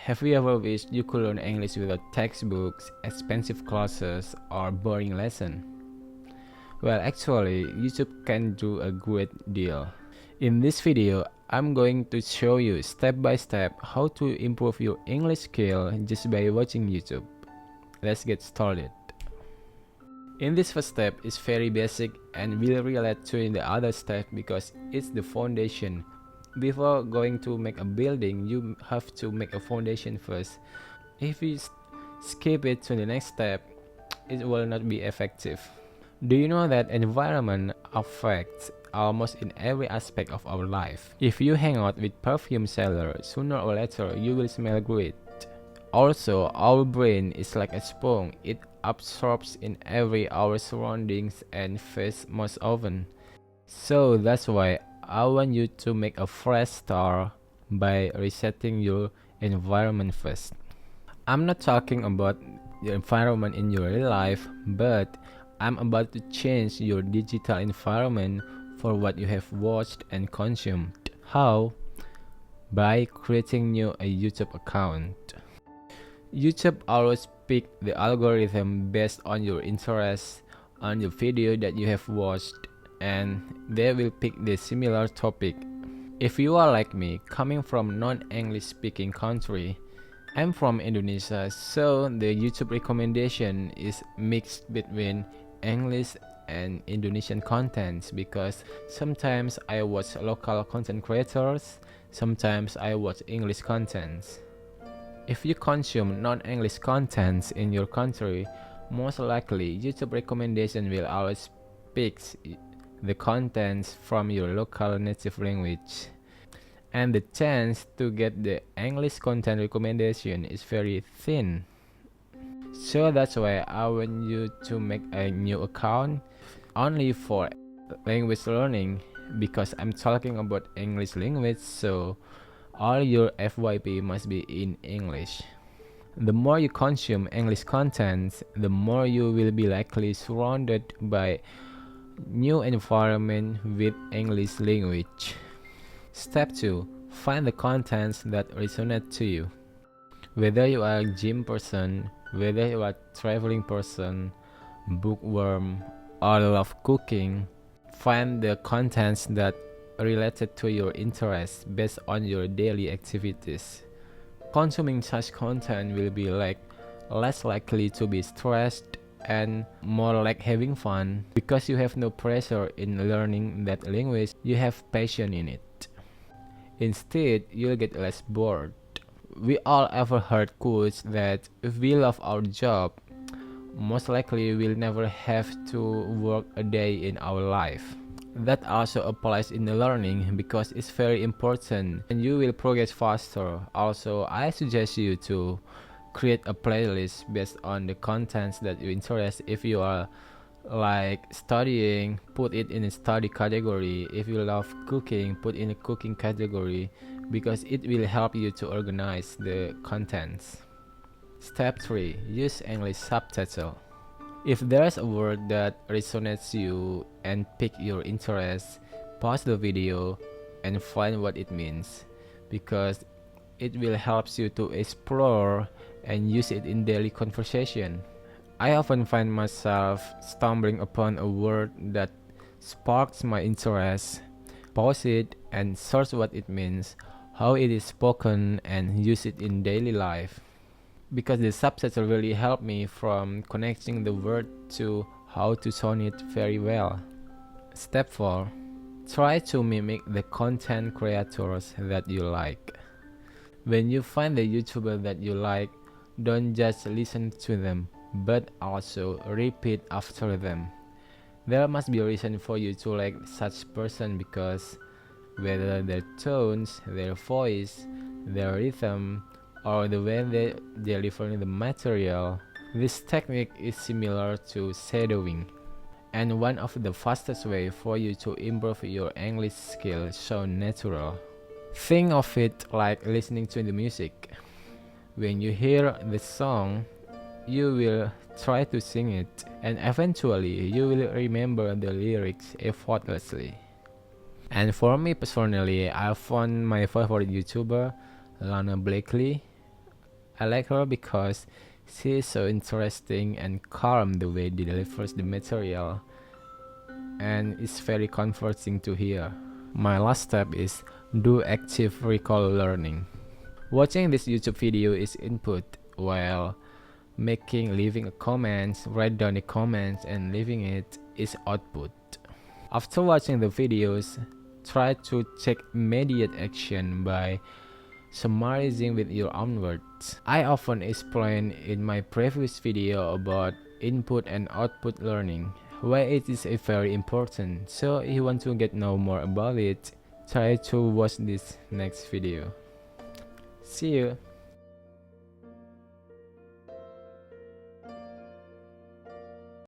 Have you ever wished you could learn English without textbooks, expensive classes, or boring lessons? Well, actually, YouTube can do a great deal. In this video, I'm going to show you step by step how to improve your English skill just by watching YouTube. Let's get started. In this first step is very basic and will relate to the other step because it's the foundation. Before going to make a building, you have to make a foundation first. If you skip it to the next step, it will not be effective. Do you know that environment affects almost in every aspect of our life? If you hang out with perfume seller, sooner or later you will smell great. Also, our brain is like a sponge. It absorbs in our surroundings and face most often. So that's why I want you to make a fresh start by resetting your environment first. I'm not talking about the environment in your real life, but I'm about to change your digital environment for what you have watched and consumed. How? By creating a YouTube account. YouTube always pick the algorithm based on your interests, on the video that you have watched, and they will pick the similar topic. If you are like me, coming from non-English speaking country, I'm from Indonesia, so the YouTube recommendation is mixed between English and Indonesian contents because sometimes I watch local content creators, sometimes I watch English contents. If you consume non-English contents in your country, most likely YouTube recommendation will always pick the contents from your local native language. And the chance to get the English content recommendation is very thin. So that's why I want you to make a new account only for language learning because I'm talking about English language, so all your FYP must be in English. The more you consume English content, the more you will be likely surrounded by new environment with English language. Step 2. Find the contents that resonate to you. Whether you are a gym person, whether you are a traveling person, bookworm, or love cooking, find the contents that related to your interests based on your daily activities. Consuming such content will be less likely to be stressed and more like having fun because you have no pressure in learning that language, you have passion in it. Instead, you'll get less bored. We all ever heard quotes that if we love our job, most likely we'll never have to work a day in our life. That also applies in the learning because it's very important and you will progress faster. Also, I suggest you to create a playlist based on the contents that you interest. If you are like studying, put it in a study category. If you love cooking, put in a cooking category because it will help you to organize the contents. Step 3. Use English subtitle. If there's a word that resonates you and piques your interest, pause the video and find what it means because it will help you to explore and use it in daily conversation. I often find myself stumbling upon a word that sparks my interest, pause it and search what it means, how it is spoken, and use it in daily life. Because the subtitle really helped me from connecting the word to how to sound it very well. Step 4. Try to mimic the content creators that you like. When you find the YouTuber that you like, don't just listen to them, but also repeat after them. There must be a reason for you to like such person because whether their tones, their voice, their rhythm, or the way they deliver the material, this technique is similar to shadowing. And one of the fastest way for you to improve your English skill sound natural. Think of it like listening to the music. When you hear the song, you will try to sing it, and eventually you will remember the lyrics effortlessly. And for me personally, I found my favorite YouTuber, Lana Blakely. I like her because she is so interesting and calm the way she delivers the material, and it's very comforting to hear. My last step is do active recall learning. Watching this YouTube video is input, while leaving a comment, write down the comments and leaving it is output. After watching the videos, try to take immediate action by summarizing with your own words. I often explained in my previous video about input and output learning, why it is very important. So if you want to get know more about it, try to watch this next video. See you.